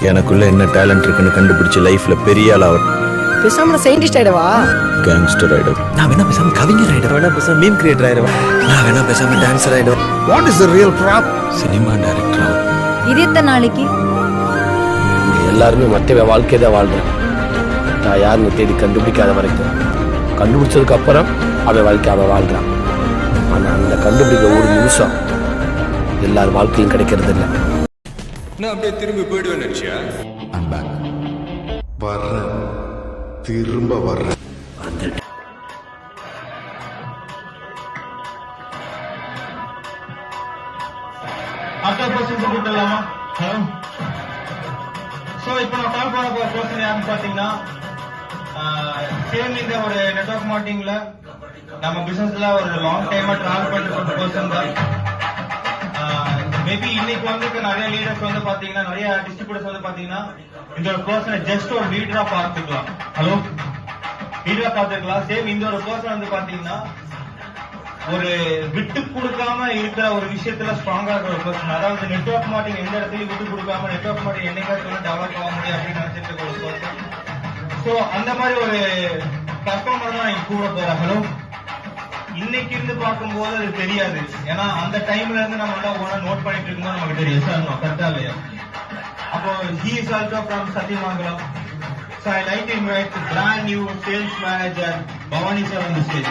எனக்குள்ள என்ன டேலண்ட் இருக்குன்னு கண்டுபிடிச்சு லைஃப்ல பெரிய ஆள் ஆகட்டும். பேசாம சயின்டிஸ்ட் ஆயிடவா? கேங்ஸ்டர் ஆயிடும். நான் வேணா பேசாம கவிஞர் ஆயிடும். வேணா பேசாம மீம் கிரியேட்டர் ஆயிடுவேன். நான் வேணா பேசாம டான்சர் ஆயிடும். What is the real drop? Cinema director ஆகும். இது எத்தனை நாளைக்கு? எல்லாருமே மற்ற வாழ்க்கையை தான் வாழ்றேன். நான் யாருன்னு தேடி கண்டுபிடிக்காத வரைக்கும், கண்டுபிடிச்சதுக்கு அப்புறம் அவன் வாழ்க்கை அவன் வாழ்றான். ஆனால் அந்த கண்டுபிடிக்க ஒரு நிமிஷம் எல்லார் வாழ்க்கையும் கிடைக்கிறது இல்லை. நான் அப்படியே திரும்பி போயிடுவேன் நினைச்சியா? வர்றேன், திரும்ப வர்றேன். இப்போ நான் கால் பண்ண போற பர்சன் யாருன்னு பாத்தீங்கன்னா, சேம் இந்த ஒரு நெட்வொர்க் மார்க்கெட்டிங்ல நம்ம பிசினஸ்ல ஒரு லாங் டைமா டிராவல் பண்ற பர்சன் தான். மேபி இன்னைக்கு வந்து நிறைய லீடர்ஸ் வந்து பாத்தீங்கன்னா, நிறைய டிஸ்ட்ரிபியூட்டர்ஸ் வந்து பாத்தீங்கன்னா இந்த ஒரு பர்சனை ஜஸ்ட் ஒரு லீடரா பார்த்துக்கலாம். ஹலோ, லீடரா பார்த்துக்கலாம். சேம் இந்த ஒரு பர்சன் வந்து பாத்தீங்கன்னா ஒரு விட்டு கொடுக்காம இருக்கிற ஒரு விஷயத்துல ஸ்ட்ராங்கா இருக்கிற ஒரு பர்சன். அதாவது நெட்வொர்க் மார்க்கெட்டிங் எந்த இடத்துலயும் விட்டு கொடுக்காம நெட்வொர்க் மார்க்கெட்டிங் என்னைக்காச்சும் டெவலப் ஆக முடியும் அப்படின்னு நினைச்சிட்டு இருக்க ஒரு பர்சன். சோ அந்த மாதிரி ஒரு பர்ஃபார்மர் தான் நான் கூட போறேன். ஹலோ, இன்னைக்கு இருந்து பார்க்கும்போது அது தெரியாது. ஏன்னா அந்த டைம்ல இருந்து நம்ம ஒன்னா நோட் பண்ணிட்டு இருக்கும்போது நமக்கு தெரியும் சார் கரெக்டா இல்லையா. அப்போ he is also from Satyamangalam. So I like to invite the brand new sales manager Bhavani sir on the stage.